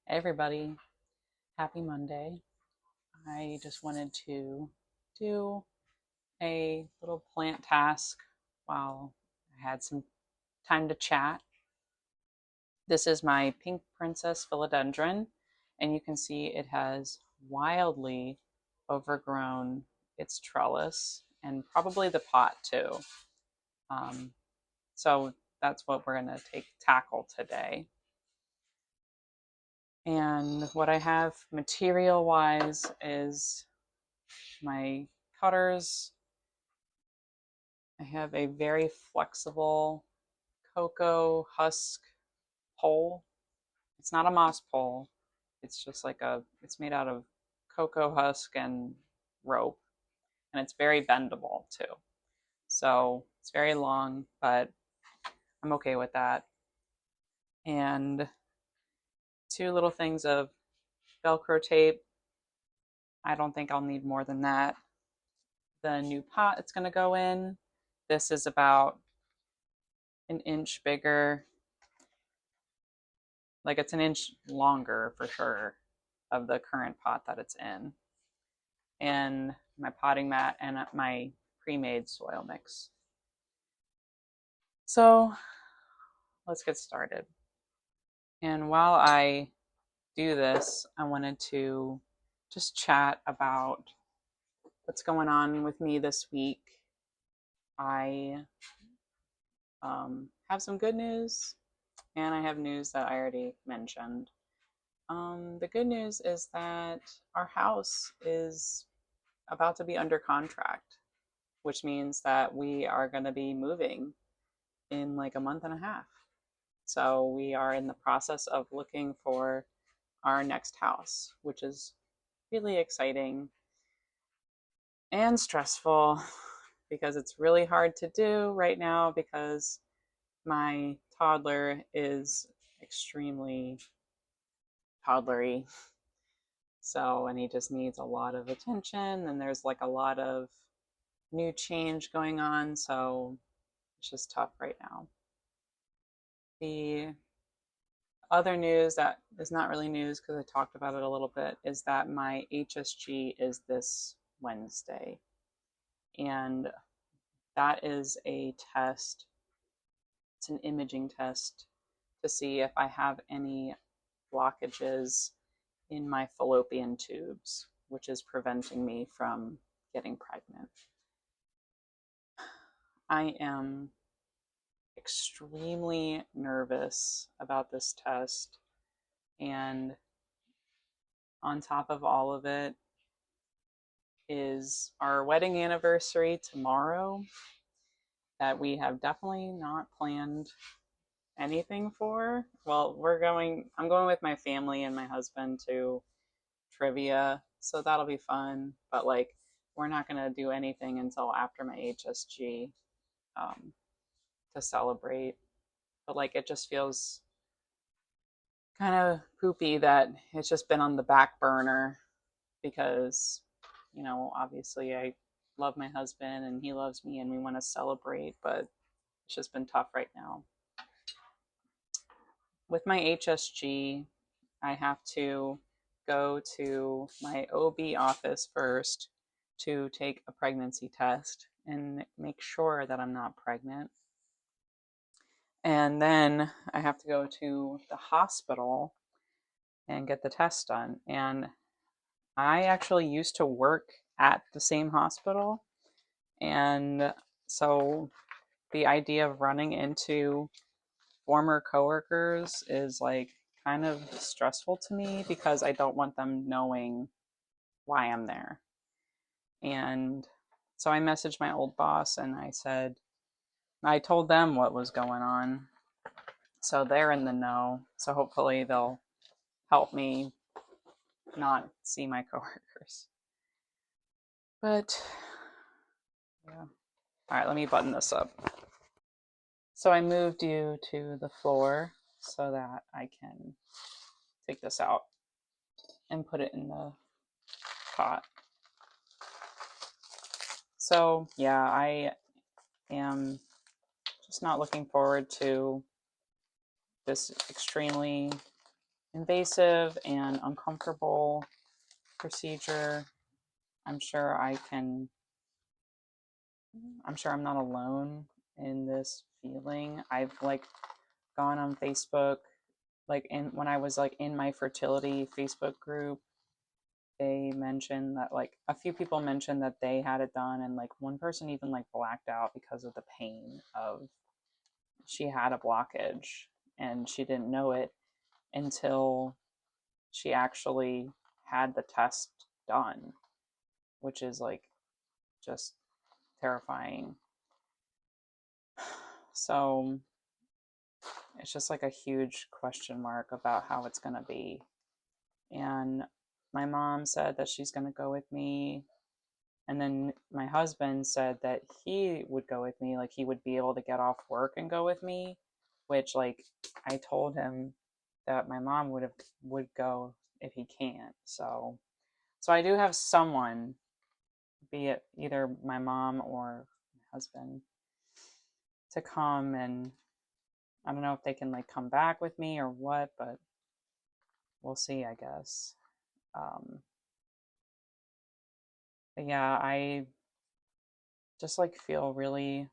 Hey everybody, happy Monday. I just wanted to do a little plant task while I had some time to chat. This is my pink princess philodendron, and you can see it has wildly overgrown its trellis and probably the pot too. Um, so that's what we're going to tackle today. And what I have material wise is my cutters. I have a very flexible cocoa husk pole. It's not a moss pole. It's just it's made out of cocoa husk and rope, and it's very bendable too. So it's very long, but I'm okay with that. And two little things of Velcro tape. I don't think I'll need more than that. The new pot it's going to go in. This is about an inch bigger, like it's an inch longer for sure of the current pot that it's in. And my potting mat and my pre-made soil mix. So let's get started. And while I do this, I wanted to just chat about what's going on with me this week. I have some good news, and I have news that I already mentioned. The good news is that our house is about to be under contract, which means that we are going to be moving in like a month and a half. So we are in the process of looking for our next house, which is really exciting and stressful because it's really hard to do right now because my toddler is extremely toddlery. So, and he just needs a lot of attention, and there's like a lot of new change going on. So it's just tough right now. The other news that is not really news because I talked about it a little bit is that my HSG is this Wednesday. And that is a test, it's an imaging test to see if I have any blockages in my fallopian tubes, which is preventing me from getting pregnant. I am extremely nervous about this test, and on top of all of it is our wedding anniversary tomorrow that we have definitely not planned anything for. Well, I'm going with my family and my husband to trivia, so that'll be fun, but like we're not going to do anything until after my HSG um, to celebrate. But like it just feels kind of poopy that it's just been on the back burner because, obviously I love my husband and he loves me and we want to celebrate, but it's just been tough right now. With my HSG, I have to go to my OB office first to take a pregnancy test and make sure that I'm not pregnant. And then I have to go to the hospital and get the test done. And I actually used to work at the same hospital. And so the idea of running into former coworkers is like kind of stressful to me because I don't want them knowing why I'm there. And so I messaged my old boss and I told them what was going on. So they're in the know. So hopefully they'll help me not see my coworkers. But yeah. All right, let me button this up. So I moved you to the floor so that I can take this out and put it in the pot. So yeah, I am just not looking forward to this extremely invasive and uncomfortable procedure. I'm sure I'm not alone in this feeling. I've like gone on Facebook, like when I was like in my fertility Facebook group, they mentioned that like a few people mentioned that they had it done, and like one person even like blacked out because of the pain of she had a blockage and she didn't know it until she actually had the test done, which is like just terrifying. So it's just like a huge question mark about how it's going to be. And my mom said that she's going to go with me. And then my husband said that he would go with me, like he would be able to get off work and go with me, which like I told him that my mom would go if he can't. So I do have someone, be it either my mom or my husband, to come, and I don't know if they can like come back with me or what, but we'll see, I guess. But yeah, I just like feel really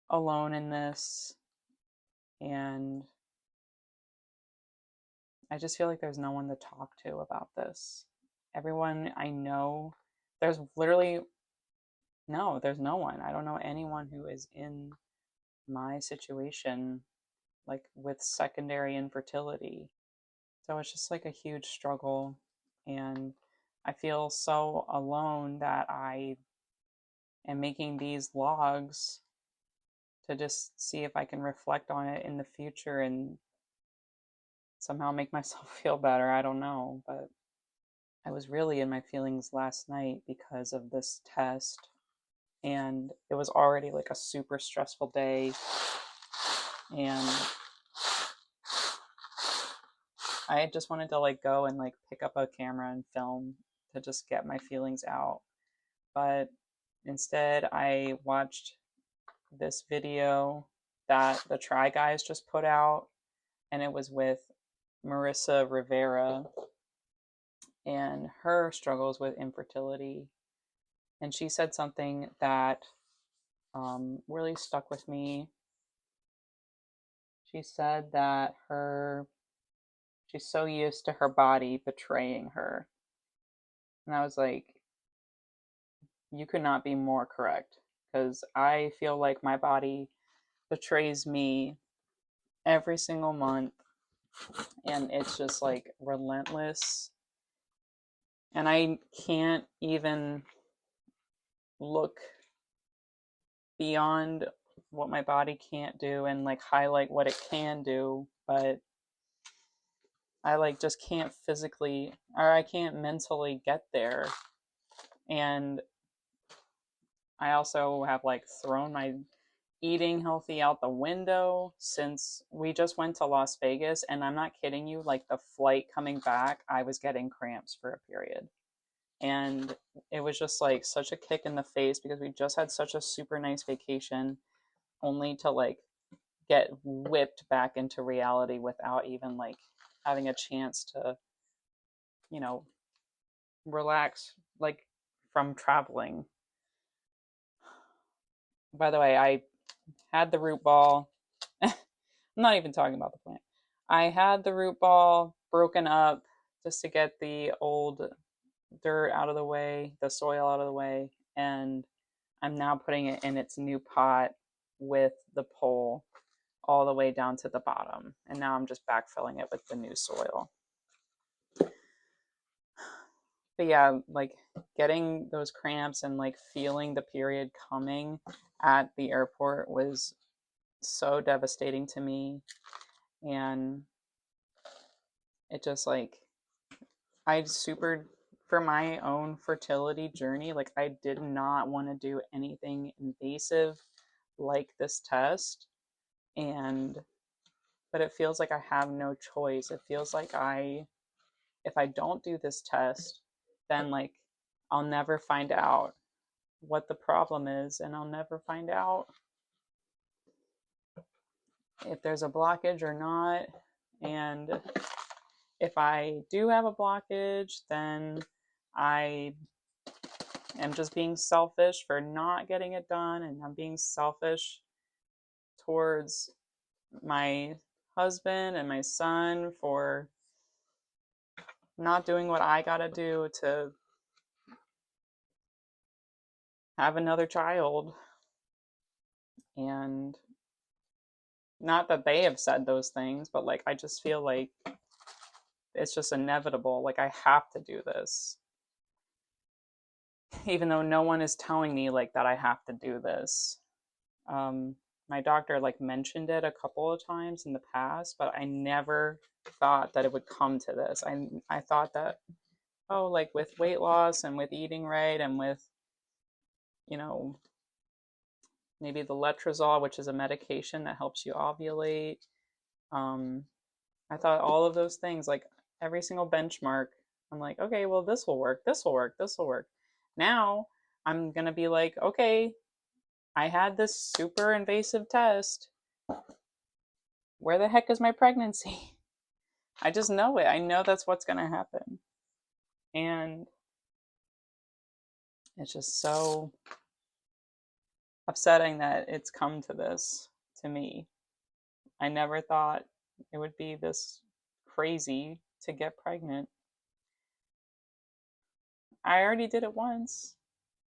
alone in this, and I just feel like there's no one to talk to about this. Everyone I know, there's literally there's no one. I don't know anyone who is in my situation, like with secondary infertility. So it's just like a huge struggle. And I feel so alone that I am making these logs to just see if I can reflect on it in the future and somehow make myself feel better. I don't know. But I was really in my feelings last night because of this test. And it was already like a super stressful day. And I just wanted to like go and like pick up a camera and film to just get my feelings out. But instead, I watched this video that the Try Guys just put out, and it was with Marissa Rivera and her struggles with infertility. And she said something that really stuck with me. She said that she's so used to her body betraying her. And I was like, you could not be more correct, because I feel like my body betrays me every single month, and it's just like relentless. And I can't even look beyond what my body can't do and like highlight what it can do, but I like just can't physically, or I can't mentally get there. And I also have like thrown my eating healthy out the window since we just went to Las Vegas. And I'm not kidding you, like the flight coming back, I was getting cramps for a period. And it was just like such a kick in the face because we just had such a super nice vacation, only to like get whipped back into reality without even like having a chance to, you know, relax like from traveling. By the way, I had the root ball. I'm not even talking about the plant. I had the root ball broken up just to get the old dirt out of the way, the soil out of the way, and I'm now putting it in its new pot with the pole all the way down to the bottom. And now I'm just backfilling it with the new soil. But yeah, like getting those cramps and like feeling the period coming at the airport was so devastating to me. And it just like, for my own fertility journey, like I did not want to do anything invasive like this test. But it feels like I have no choice. It feels like if I don't do this test, then like I'll never find out what the problem is, and I'll never find out if there's a blockage or not. And if I do have a blockage, then I am just being selfish for not getting it done, and I'm being selfish towards my husband and my son for not doing what I gotta do to have another child. And not that they have said those things, but like I just feel like it's just inevitable. Like I have to do this, even though no one is telling me like that I have to do this. Um, my doctor like mentioned it a couple of times in the past, but I never thought that it would come to this. I thought that, oh, like with weight loss and with eating right and with, you know, maybe the letrozole, which is a medication that helps you ovulate. Um, I thought all of those things, like every single benchmark, I'm like, okay, well, this will work, this will work, this will work. Now I'm going to be like, okay, I had this super invasive test. Where the heck is my pregnancy? I just know it. I know that's what's going to happen. And it's just so upsetting that it's come to this to me. I never thought it would be this crazy to get pregnant. I already did it once.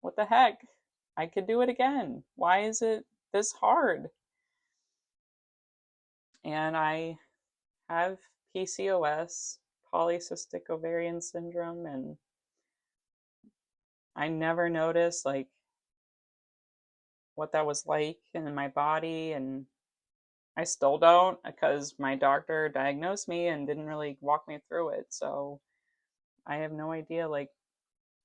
What the heck? I could do it again. Why is it this hard? And I have PCOS, polycystic ovarian syndrome, and I never noticed like what that was like in my body, and I still don't because my doctor diagnosed me and didn't really walk me through it. So I have no idea like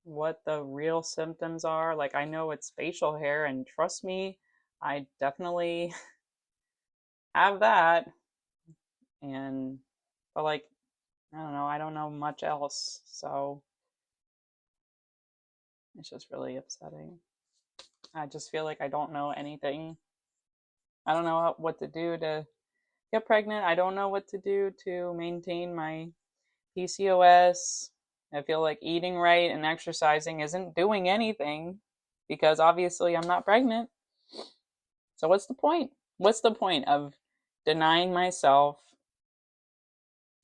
what the real symptoms are. Like I know it's facial hair, and trust me, I definitely have that. And but like I don't know much else. So it's just really upsetting. I just feel like I don't know anything. I don't know what to do to get pregnant. I don't know what to do to maintain my PCOS. I feel like eating right and exercising isn't doing anything because obviously I'm not pregnant. So what's the point? What's the point of denying myself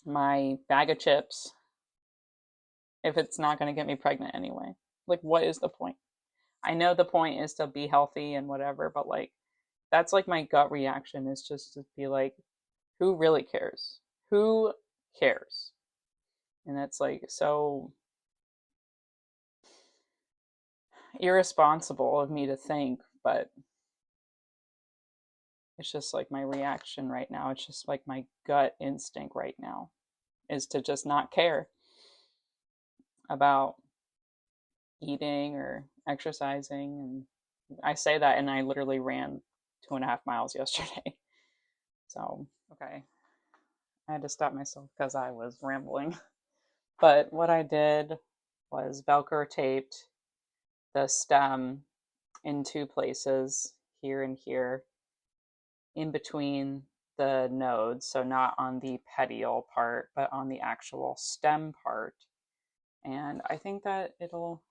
my bag of chips if it's not going to get me pregnant anyway? Like, what is the point? I know the point is to be healthy and whatever, but like, that's like my gut reaction is just to be like, who really cares? Who cares? And it's like so irresponsible of me to think, but it's just like my reaction right now. It's just like my gut instinct right now is to just not care about eating or exercising. And I say that, and I literally ran 2.5 miles yesterday. So, okay. I had to stop myself because I was rambling. But what I did was Velcro taped the stem in two places, here and here, in between the nodes. So not on the petiole part, but on the actual stem part. And I think that it'll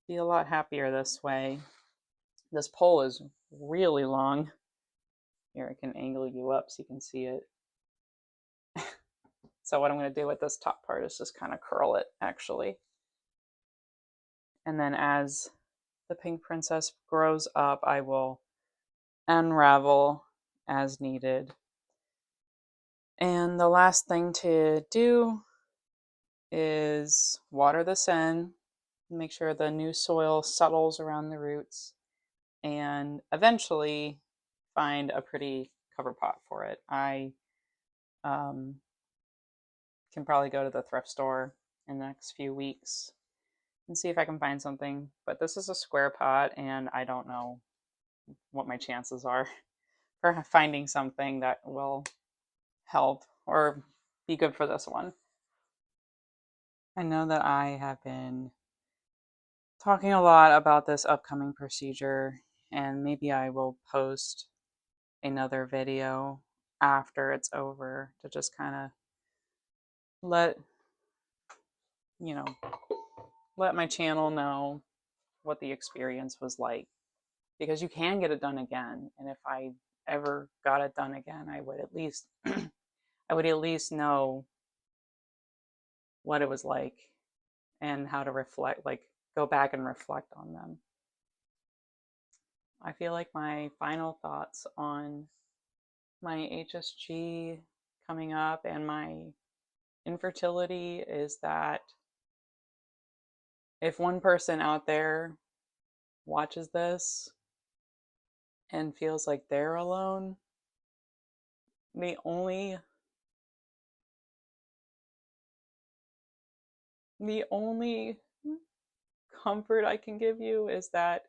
be a lot happier this way. This pole is really long. Here, I can angle you up so you can see it. So what I'm going to do with this top part is just kind of curl it, actually. And then as the pink princess grows up, I will unravel as needed. And the last thing to do is water this in, make sure the new soil settles around the roots, and eventually find a pretty cover pot for it. I can probably go to the thrift store in the next few weeks and see if I can find something. But this is a square pot, and I don't know what my chances are for finding something that will help or be good for this one. I know that I have been talking a lot about this upcoming procedure, and maybe I will post another video after it's over to just kind of let, you know, let my channel know what the experience was like, because you can get it done again. And if I ever got it done again, I would at least I would at least know what it was like and how to reflect, like go back and reflect on them. I feel like my final thoughts on my HSG coming up and my infertility is that if one person out there watches this and feels like they're alone, the only comfort I can give you is that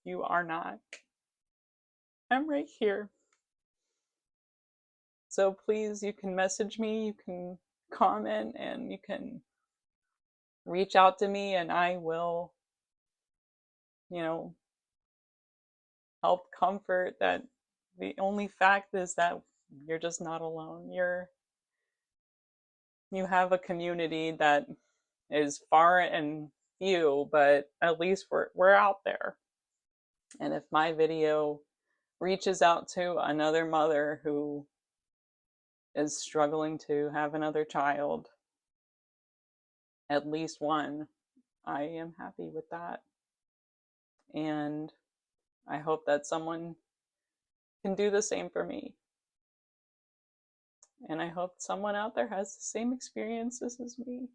you are not. I'm right here. So please, you can message me, you can comment, and you can reach out to me, and I will, help comfort that the only fact is that you're just not alone. You have a community that is far and few, but at least we're out there. And if my video reaches out to another mother who is struggling to have another child, at least one, I am happy with that. And I hope that someone can do the same for me. And I hope someone out there has the same experiences as me.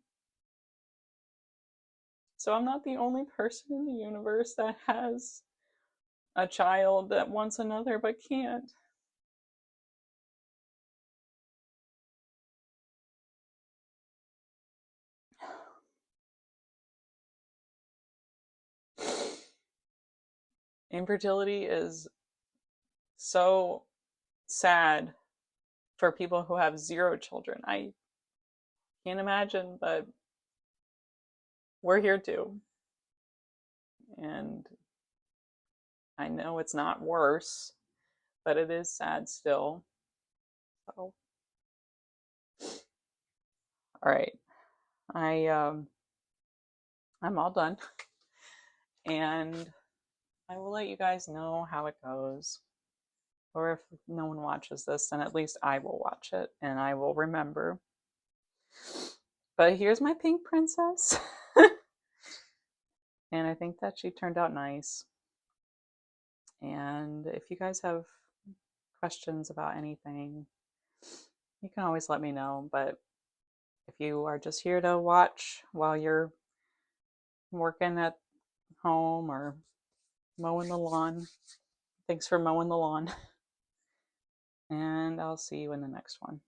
So I'm not the only person in the universe that has a child that wants another but can't. Infertility is so sad for people who have 0 children. I can't imagine, but we're here too. And I know it's not worse, but it is sad still. So, all right, I'm all done, and I will let you guys know how it goes. Or if no one watches this, then at least I will watch it and I will remember. But here's my pink princess. And I think that she turned out nice. And if you guys have questions about anything, you can always let me know. But if you are just here to watch while you're working at home or mowing the lawn, thanks for mowing the lawn. And I'll see you in the next one.